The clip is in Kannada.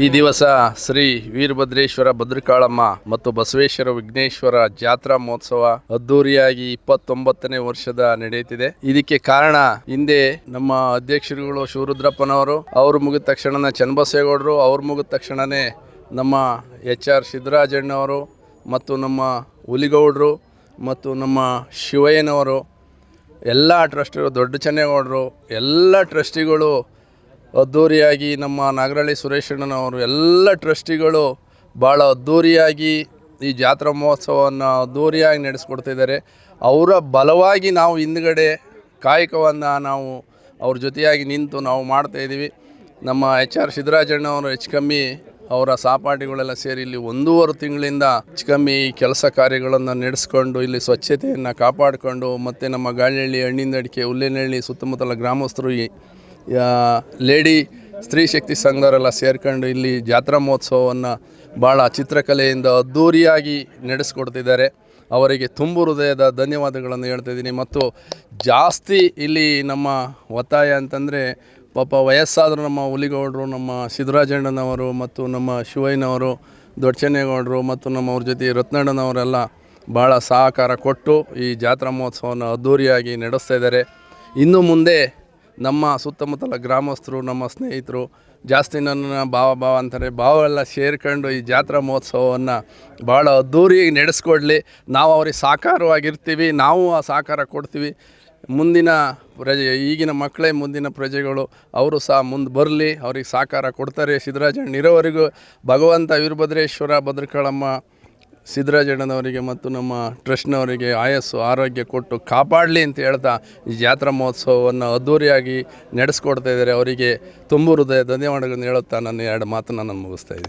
ಈ ದಿವಸ ಶ್ರೀ ವೀರಭದ್ರೇಶ್ವರ ಭದ್ರಕಾಳಮ್ಮ ಮತ್ತು ಬಸವೇಶ್ವರ ವಿಘ್ನೇಶ್ವರ ಜಾತ್ರಾ ಮಹೋತ್ಸವ ಅದ್ದೂರಿಯಾಗಿ 29ನೇ ವರ್ಷದ ನಡೆಯುತ್ತಿದೆ. ಇದಕ್ಕೆ ಕಾರಣ ಹಿಂದೆ ನಮ್ಮ ಅಧ್ಯಕ್ಷರುಗಳು ಶಿವರುದ್ರಪ್ಪನವರು, ಅವರು ಮುಗಿದ ತಕ್ಷಣ ಚನ್ನಬಸವೇಗೌಡರು, ಅವ್ರು ಮುಗಿದ ತಕ್ಷಣನೇ ನಮ್ಮ HR ಸಿದ್ದರಾಜಣ್ಣವರು ಮತ್ತು ನಮ್ಮ ಹುಲಿಗೌಡರು ಮತ್ತು ನಮ್ಮ ಶಿವಯ್ಯನವರು, ಎಲ್ಲ ಟ್ರಸ್ಟಿಗಳು, ದೊಡ್ಡ ಚೆನ್ನೇಗೌಡರು, ಎಲ್ಲ ಟ್ರಸ್ಟಿಗಳು ಅದ್ದೂರಿಯಾಗಿ, ನಮ್ಮ ನಾಗರಳ್ಳಿ ಸುರೇಶಣ್ಣನವರು, ಎಲ್ಲ ಟ್ರಸ್ಟಿಗಳು ಭಾಳ ಅದ್ದೂರಿಯಾಗಿ ಈ ಜಾತ್ರಾ ಮಹೋತ್ಸವವನ್ನು ಅದ್ದೂರಿಯಾಗಿ ನಡೆಸ್ಕೊಡ್ತಿದ್ದಾರೆ. ಅವರ ಬಲವಾಗಿ ನಾವು ಹಿಂದ್ಗಡೆ ಕಾಯಕವನ್ನು ನಾವು ಅವ್ರ ಜೊತೆಯಾಗಿ ನಿಂತು ನಾವು ಮಾಡ್ತಾಯಿದ್ದೀವಿ. ನಮ್ಮ HR ಸಿದ್ದರಾಜಣ್ಣವರು ಹೆಚ್ಚು ಕಮ್ಮಿ ಅವರ ಸಹಪಾಠಿಗಳೆಲ್ಲ ಸೇರಿ ಇಲ್ಲಿ 1.5 ತಿಂಗಳಿಂದ ಹೆಚ್ಚು ಕಮ್ಮಿ ಕೆಲಸ ಕಾರ್ಯಗಳನ್ನು ನಡೆಸ್ಕೊಂಡು ಇಲ್ಲಿ ಸ್ವಚ್ಛತೆಯನ್ನು ಕಾಪಾಡಿಕೊಂಡು, ಮತ್ತು ನಮ್ಮ ಗಾಳಿಹಳ್ಳಿ, ಹಣ್ಣಿಂದಡಿಕೆ, ಹುಲ್ಲೇನಹಳ್ಳಿ ಸುತ್ತಮುತ್ತಲ ಗ್ರಾಮಸ್ಥರು, ಲೇಡಿ ಸ್ತ್ರೀ ಶಕ್ತಿ ಸಂಘದವರೆಲ್ಲ ಸೇರ್ಕೊಂಡು ಇಲ್ಲಿ ಜಾತ್ರಾ ಮಹೋತ್ಸವವನ್ನು ಭಾಳ ಚಿತ್ರಕಲೆಯಿಂದ ಅದ್ಧೂರಿಯಾಗಿ ನಡೆಸ್ಕೊಡ್ತಿದ್ದಾರೆ. ಅವರಿಗೆ ತುಂಬು ಹೃದಯದ ಧನ್ಯವಾದಗಳನ್ನು ಹೇಳ್ತಾಯಿದ್ದೀನಿ. ಮತ್ತು ಜಾಸ್ತಿ ಇಲ್ಲಿ ನಮ್ಮ ಒತ್ತಾಯ ಅಂತಂದರೆ, ಪಾಪ ವಯಸ್ಸಾದರೂ ನಮ್ಮ ಹುಲಿಗೌಡರು, ನಮ್ಮ ಸಿದ್ದರಾಜಣ್ಣನವರು ಮತ್ತು ನಮ್ಮ ಶಿವಯ್ಯನವರು, ದೊಡ್ಡ ಚೆನ್ನೇಗೌಡರು ಮತ್ತು ನಮ್ಮವ್ರ ಜೊತೆ ರತ್ನಣ್ಣನವರೆಲ್ಲ ಭಾಳ ಸಹಕಾರ ಕೊಟ್ಟು ಈ ಜಾತ್ರಾ ಮಹೋತ್ಸವವನ್ನು ಅದ್ಧೂರಿಯಾಗಿ ನಡೆಸ್ತಾ ಇದ್ದಾರೆ. ಇನ್ನು ಮುಂದೆ ನಮ್ಮ ಸುತ್ತಮುತ್ತಲ ಗ್ರಾಮಸ್ಥರು, ನಮ್ಮ ಸ್ನೇಹಿತರು ಜಾಸ್ತಿ ನನ್ನ ಭಾವ ಅಂತಾರೆ, ಭಾವೆಲ್ಲ ಸೇರ್ಕೊಂಡು ಈ ಜಾತ್ರಾ ಮಹೋತ್ಸವವನ್ನು ಭಾಳ ಅದ್ಧೂರಿಯಾಗಿ ನಡೆಸ್ಕೊಡ್ಲಿ. ನಾವು ಅವ್ರಿಗೆ ಸಹಕಾರವಾಗಿರ್ತೀವಿ, ನಾವು ಆ ಸಹಕಾರ ಕೊಡ್ತೀವಿ. ಮುಂದಿನ ಈಗಿನ ಮಕ್ಕಳೇ ಮುಂದಿನ ಪ್ರಜೆಗಳು, ಅವರು ಸಹ ಮುಂದೆ ಬರಲಿ, ಅವ್ರಿಗೆ ಸಹಕಾರ ಕೊಡ್ತಾರೆ. ಸಿದ್ದರಾಜಣ್ಣ ಇರೋವರೆಗೂ ಭಗವಂತ ವೀರಭದ್ರೇಶ್ವರ ಭದ್ರಕಾಳಮ್ಮ ಸಿದ್ದರಾಜಣ್ಣನವರಿಗೆ ಮತ್ತು ನಮ್ಮ ಟ್ರಸ್ಟ್ನವರಿಗೆ ಆಯಸ್ಸು ಆರೋಗ್ಯ ಕೊಟ್ಟು ಕಾಪಾಡಲಿ ಅಂತ ಹೇಳ್ತಾ ಈ ಜಾತ್ರಾ ಮಹೋತ್ಸವವನ್ನು ಅದ್ಧೂರಿಯಾಗಿ ನಡೆಸ್ಕೊಡ್ತಾ ಇದ್ದಾರೆ. ಅವರಿಗೆ ತುಂಬು ಹೃದಯ ಧನ್ಯವಾದಗಳನ್ನು ಹೇಳುತ್ತಾ ನನ್ನ 2 ಮಾತನ್ನು ನಾನು ಮುಗಿಸ್ತಾ ಇದ್ದೀನಿ.